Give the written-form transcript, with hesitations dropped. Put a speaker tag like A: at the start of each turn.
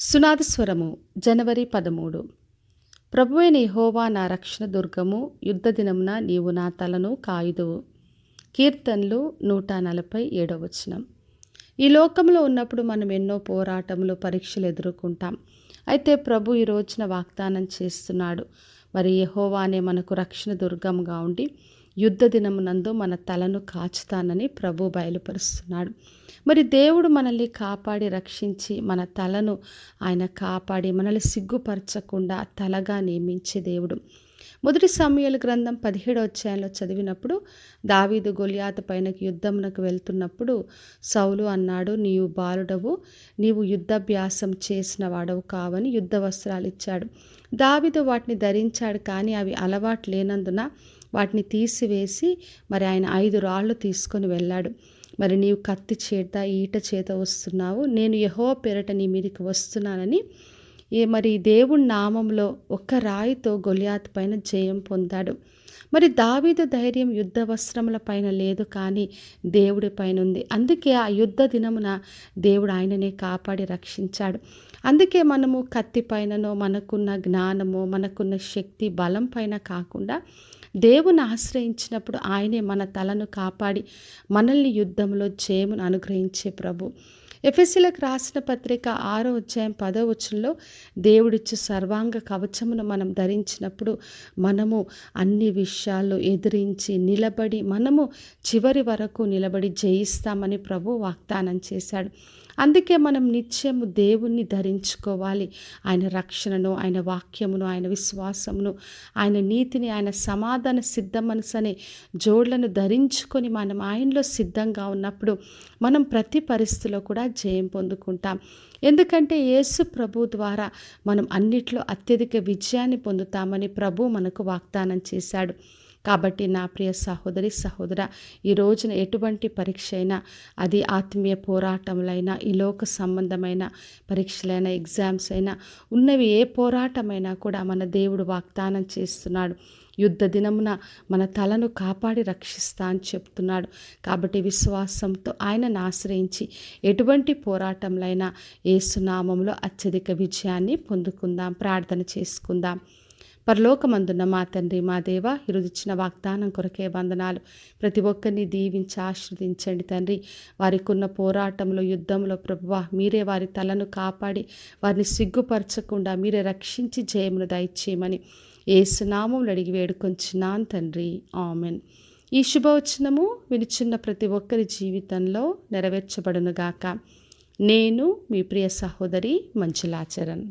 A: సునాద స్వరము జనవరి 13. ప్రభువైన యెహోవా నా రక్షణ దుర్గము, యుద్ధ దినమున నీవు నా తలను కాయుదువు. కీర్తనలు 147 వచనం. ఈ లోకంలో ఉన్నప్పుడు మనం ఎన్నో పోరాటములు, పరీక్షలు ఎదుర్కొంటాం. అయితే ప్రభు ఈ రోజున వాగ్దానం చేస్తున్నాడు. మరి యెహోవానే మనకు రక్షణ దుర్గముగా ఉండి యుద్ధ దినమునందు మన తలను కాచుతానని ప్రభు బయలుపరుస్తున్నాడు. మరి దేవుడు మనల్ని కాపాడి రక్షించి మన తలను ఆయన కాపాడి మనల్ని సిగ్గుపరచకుండా తలగా నియమించే దేవుడు. మొదటి సమూయేలు గ్రంథం 17వ అధ్యాయంలో చదివినప్పుడు దావీదు గొలియాతు పైనకి యుద్ధమునకు వెళ్తున్నప్పుడు సౌలు అన్నాడు, నీవు బాలుడవు, నీవు యుద్ధాభ్యాసం చేసిన వాడవు కావని యుద్ధ వస్త్రాలు ఇచ్చాడు. దావీదు వాటిని ధరించాడు, కానీ అవి అలవాటు లేనందున వాటిని తీసివేసి మరి ఆయన 5 రాళ్ళు తీసుకొని వెళ్ళాడు. మరి నీవు కత్తి చేత ఈట చేత వస్తున్నావు, నేను యెహోవా పేరట నీ మీదకి వస్తున్నానని మరి దేవుని నామంలో ఒక్క రాయితో గొలియాతు పైన జయం పొందాడు. మరి దావీదు ధైర్యం యుద్ధ వస్త్రముల పైన లేదు, కానీ దేవుడి పైన ఉంది. అందుకే ఆ యుద్ధ దినమున దేవుడు ఆయననే కాపాడి రక్షించాడు. అందుకే మనము కత్తి పైననో, మనకున్న జ్ఞానము, మనకున్న శక్తి, బలం పైన కాకుండా దేవుని ఆశ్రయించినప్పుడు ఆయనే మన తలను కాపాడి మనల్ని యుద్ధంలో జయమును అనుగ్రహించే ప్రభు. ఎఫెసీయులకు రాసిన పత్రిక 6వ అధ్యాయం 10వ వచనంలో దేవుడిచ్చు సర్వాంగ కవచమును మనం ధరించినప్పుడు మనము అన్ని విషయాల్లో ఎదిరించి నిలబడి మనము చివరి వరకు నిలబడి జయిస్తామని ప్రభు వాగ్దానం చేశాడు. అందుకే మనం నిత్యము దేవుణ్ణి ధరించుకోవాలి. ఆయన రక్షణను, ఆయన వాక్యమును, ఆయన విశ్వాసమును, ఆయన నీతిని, ఆయన సమాధాన సిద్ధ మనసు అనే జోడ్లను ధరించుకొని మనం ఆయనలో సిద్ధంగా ఉన్నప్పుడు మనం ప్రతి పరిస్థితిలో కూడా జయం పొందుకుంటాం. ఎందుకంటే యేసు ప్రభు ద్వారా మనం అన్నిట్లో అత్యధిక విజయాన్ని పొందుతామని ప్రభు మనకు వాగ్దానం చేశాడు. కాబట్టి నా ప్రియ సహోదరి సహోదర, ఈ రోజున ఎటువంటి పరీక్ష అయినా, అది ఆత్మీయ పోరాటములైనా, ఈ లోక సంబంధమైన పరీక్షలైనా, ఎగ్జామ్స్ అయినా, ఉన్నవి ఏ పోరాటమైనా కూడా మన దేవుడు వాగ్దానం చేస్తున్నాడు. యుద్ధ దినమున మన తలను కాపాడి రక్షిస్తా అని చెప్తున్నాడు. కాబట్టి విశ్వాసంతో ఆయనను ఆశ్రయించి ఎటువంటి పోరాటంలైనా యేసునామంలో అత్యధిక విజయాన్ని పొందుకుందాం. ప్రార్థన చేసుకుందాం. పరలోకమందున్న మా తండ్రి, మా దేవ, ఈరోజు ఇచ్చిన వాగ్దానం కొరకే వందనాలు. ప్రతి ఒక్కరిని దీవించి ఆశీర్వదించండి తండ్రి. వారికి ఉన్న పోరాటంలో, యుద్ధంలో ప్రభువా మీరే వారి తలను కాపాడి వారిని సిగ్గుపరచకుండా మీరే రక్షించి జయమును దయచేయమని యేసునామములో అడిగి వేడుకొంచున్నాను తండ్రి, ఆమెన్. ఈ శుభవచనము వినిచున్న ప్రతి ఒక్కరి జీవితంలో నెరవేర్చబడునుగాక. నేను మీ ప్రియ సహోదరి మంజులాచరణ్.